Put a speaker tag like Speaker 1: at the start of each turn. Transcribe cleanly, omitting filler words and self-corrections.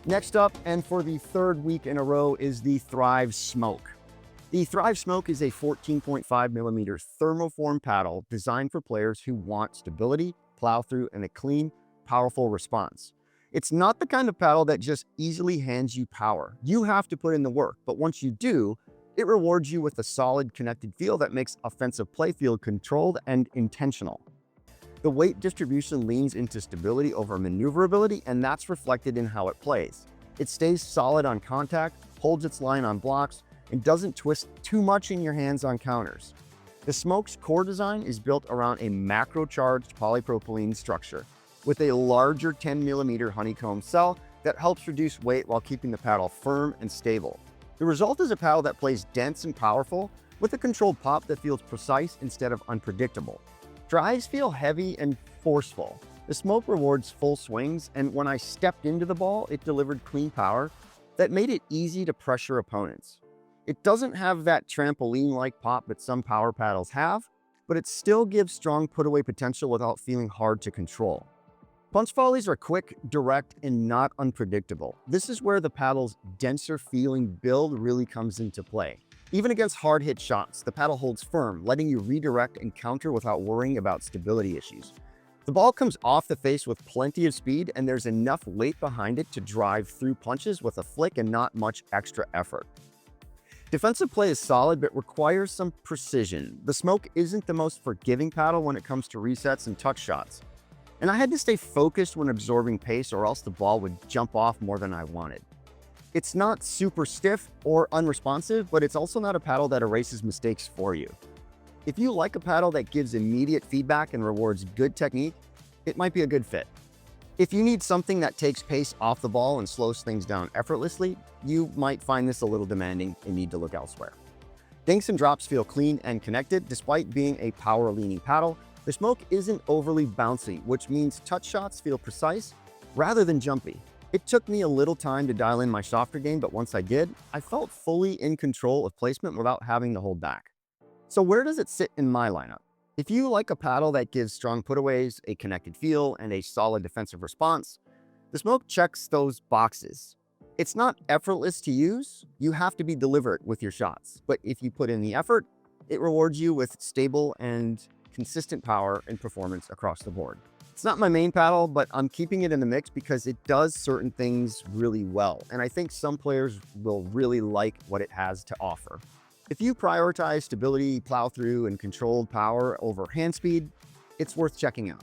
Speaker 1: Next up, and for the third week in a row, is the Thrive Smoke. The Thrive Smoke is a 14.5 millimeter thermoform paddle designed for players who want stability, plow through, and a clean, powerful response. It's not the kind of paddle that just easily hands you power. You have to put in the work, but once you do, it rewards you with a solid connected feel that makes offensive play feel controlled and intentional. The weight distribution leans into stability over maneuverability, and that's reflected in how it plays. It stays solid on contact, holds its line on blocks, and doesn't twist too much in your hands on counters. The Smoke's core design is built around a macro-charged polypropylene structure with a larger 10 millimeter honeycomb cell that helps reduce weight while keeping the paddle firm and stable. The result is a paddle that plays dense and powerful with a controlled pop that feels precise instead of unpredictable. Drives feel heavy and forceful. The Smoke rewards full swings, and when I stepped into the ball, it delivered clean power that made it easy to pressure opponents. It doesn't have that trampoline-like pop that some power paddles have, but it still gives strong put-away potential without feeling hard to control. Punch volleys are quick, direct, and not unpredictable. This is where the paddle's denser feeling build really comes into play. Even against hard-hit shots, the paddle holds firm, letting you redirect and counter without worrying about stability issues. The ball comes off the face with plenty of speed, and there's enough weight behind it to drive through punches with a flick and not much extra effort. Defensive play is solid, but requires some precision. The Smoke isn't the most forgiving paddle when it comes to resets and touch shots, and I had to stay focused when absorbing pace or else the ball would jump off more than I wanted. It's not super stiff or unresponsive, but it's also not a paddle that erases mistakes for you. If you like a paddle that gives immediate feedback and rewards good technique, it might be a good fit. If you need something that takes pace off the ball and slows things down effortlessly, you might find this a little demanding and need to look elsewhere. Dinks and drops feel clean and connected. Despite being a power-leaning paddle, the Smoke isn't overly bouncy, which means touch shots feel precise rather than jumpy. It took me a little time to dial in my softer game, but once I did, I felt fully in control of placement without having to hold back. So where does it sit in my lineup? If you like a paddle that gives strong putaways, a connected feel, and a solid defensive response, the Smoke checks those boxes. It's not effortless to use. You have to be deliberate with your shots, but if you put in the effort, it rewards you with stable and consistent power and performance across the board. It's not my main paddle, but I'm keeping it in the mix because it does certain things really well, and I think some players will really like what it has to offer. If you prioritize stability, plow through, and controlled power over hand speed, it's worth checking out.